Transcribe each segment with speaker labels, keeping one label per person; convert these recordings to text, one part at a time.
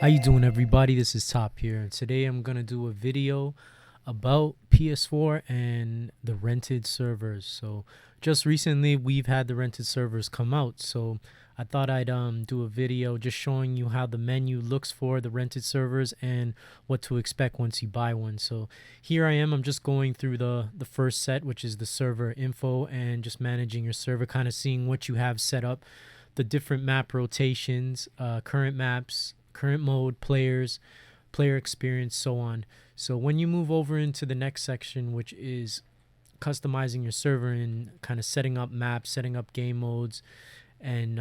Speaker 1: How you doing, everybody? This is Top here, and today I'm gonna do a video about PS4 and the rented servers. So just recently we've had the rented servers come out, so I thought I'd do a video just showing you how the menu looks for the rented servers and what to expect once you buy one. So here I am. I'm just going through the first set, which is the server info, and just managing your server, kind of seeing what you have set up, the different map rotations, current maps, current mode, players, player experience, so on. So when you move over into the next section, which is customizing your server and kind of setting up maps, setting up game modes, and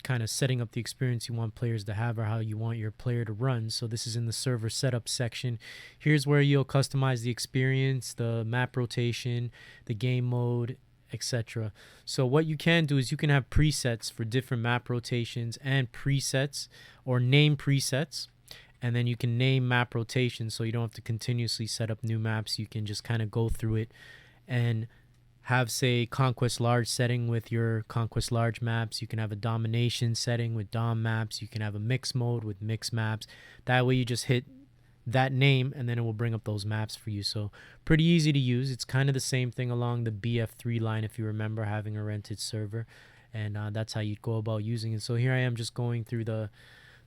Speaker 1: kind of setting up the experience you want players to have or how you want your player to run. So this is in the server setup section. Here's where you'll customize the experience, the map rotation, the game mode, etc. So what you can do is you can have presets for different map rotations and presets, or name presets, and then you can name map rotations, so you don't have to continuously set up new maps. You can just kind of go through it and have, say, Conquest Large setting with your Conquest Large maps. You can have a Domination setting with Dom maps. You can have a mix mode with mix maps. That way you just hit that name and then it will bring up those maps for you. So pretty easy to use. It's kind of the same thing along the BF3 line, if you remember having a rented server, and that's how you'd go about using it. So here I am just going through the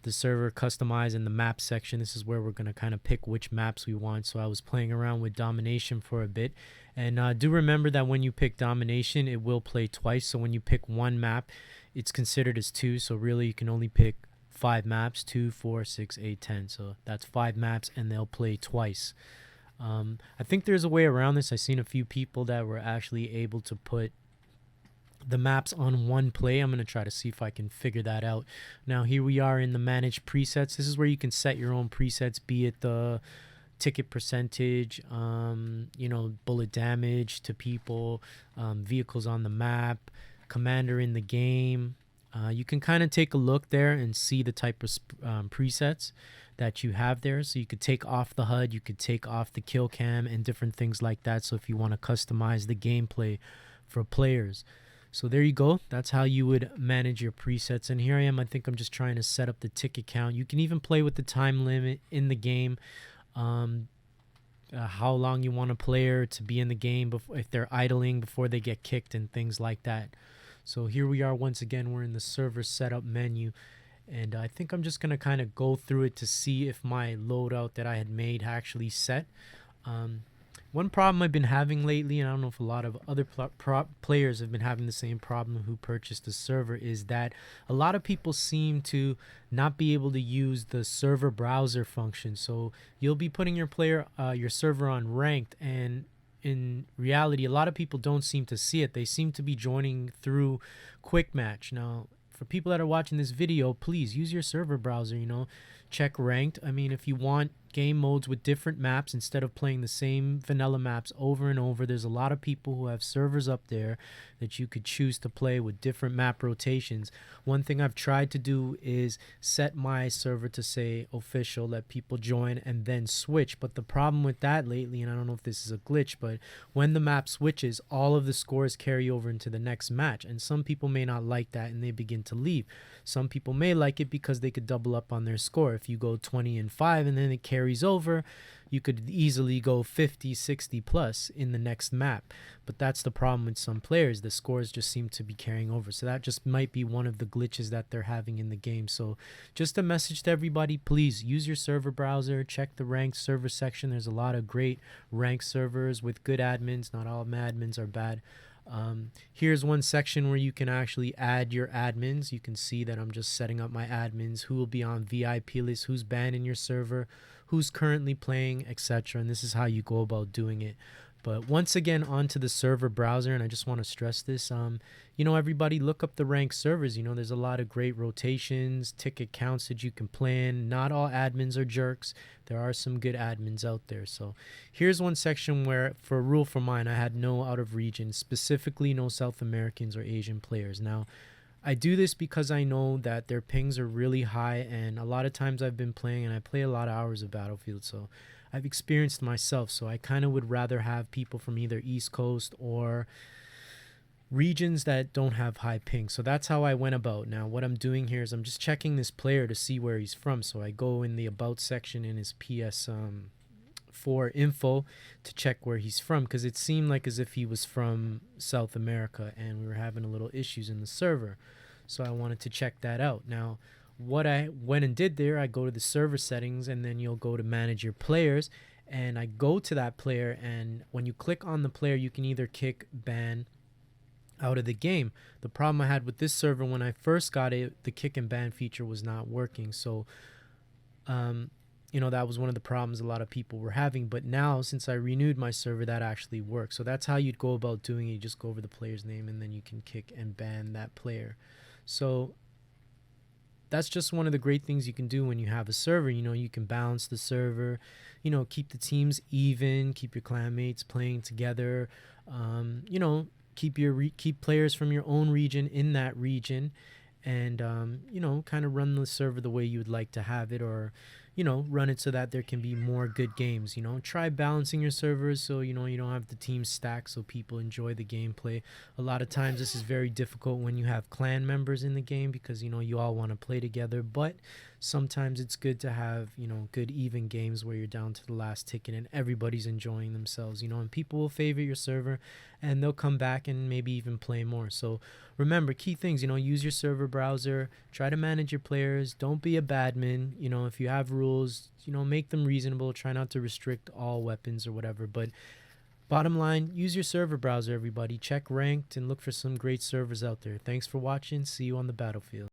Speaker 1: server, customize in the map section. This is where we're going to kind of pick which maps we want. So I was playing around with Domination for a bit, and do remember that when you pick Domination, it will play twice. So when you pick one map, it's considered as two, so really you can only pick 5 maps: 2, 4, 6, 8, 10. So that's 5 maps, and they'll play twice. I think there's a way around this. I've seen a few people that were actually able to put the maps on one play. I'm going to try to see if I can figure that out. Now here we are in the manage presets. This is where you can set your own presets, be it the ticket percentage, bullet damage to people, vehicles on the map, commander in the game. You can kind of take a look there and see the type of presets that you have there. So you could take off the HUD, you could take off the kill cam and different things like that. So if you want to customize the gameplay for players. So there you go. That's how you would manage your presets. And here I am. I think I'm just trying to set up the ticket count. You can even play with the time limit in the game. How long you want a player to be in the game if they're idling before they get kicked and things like that. So here we are once again. We're in the server setup menu, and I think I'm just going to kind of go through it to see if my loadout that I had made actually set. One problem I've been having lately, and I don't know if a lot of other players have been having the same problem who purchased the server, is that a lot of people seem to not be able to use the server browser function. So you'll be putting your server on ranked, and in reality, a lot of people don't seem to see it. They seem to be joining through quick match. Now, for people that are watching this video, please use your server browser, check ranked. I mean, if you want game modes with different maps instead of playing the same vanilla maps over and over, there's a lot of people who have servers up there that you could choose to play with different map rotations. One thing I've tried to do is set my server to say official, let people join, and then switch. But the problem with that lately, and I don't know if this is a glitch, but when the map switches, all of the scores carry over into the next match, and some people may not like that and they begin to leave. Some people may like it because they could double up on their score. If you go 20-5 and then it carries over, you could easily go 50, 60 plus in the next map. But that's the problem with some players. The scores just seem to be carrying over. So that just might be one of the glitches that they're having in the game. So just a message to everybody, please use your server browser, check the ranked server section. There's a lot of great ranked servers with good admins. Not all admins are bad. Here's one section where you can actually add your admins. You can see that I'm just setting up my admins, who will be on VIP list, who's banned in your server, who's currently playing, etc. And this is how you go about doing it. But once again, onto the server browser, and I just want to stress this, everybody look up the ranked servers. There's a lot of great rotations, ticket counts that you can plan. Not all admins are jerks. There are some good admins out there. So here's one section where, for a rule for mine, I had no out of region, specifically no South Americans or Asian players. Now, I do this because I know that their pings are really high, and a lot of times I've been playing, and I play a lot of hours of Battlefield, so I've experienced myself. So I kind of would rather have people from either East Coast or regions that don't have high ping. So that's how I went about. Now what I'm doing here is I'm just checking this player to see where he's from. So I go in the about section in his PS4 info to check where he's from, because it seemed like as if he was from South America and we were having a little issues in the server. So I wanted to check that out. Now what I went and did there, I go to the server settings, and then you'll go to manage your players, and I go to that player, and when you click on the player you can either kick, ban out of the game. The problem I had with this server when I first got it, the kick and ban feature was not working. So that was one of the problems a lot of people were having. But now, since I renewed my server, that actually works. So that's how you'd go about doing it. You just go over the player's name, and then you can kick and ban that player. So that's just one of the great things you can do when you have a server. You can balance the server, keep the teams even, keep your clanmates playing together, keep players from your own region in that region, and kind of run the server the way you would like to have it, or run it so that there can be more good games. Try balancing your servers so you don't have the teams stacked so people enjoy the gameplay. A lot of times this is very difficult when you have clan members in the game, because you all want to play together, but sometimes it's good to have good even games where you're down to the last ticket and everybody's enjoying themselves, and people will favor your server and they'll come back and maybe even play more. So remember, key things, use your server browser, try to manage your players, don't be a badman. If you have rules, make them reasonable, try not to restrict all weapons or whatever. But bottom line, use your server browser, everybody. Check ranked and look for some great servers out there. Thanks for watching. See you on the battlefield.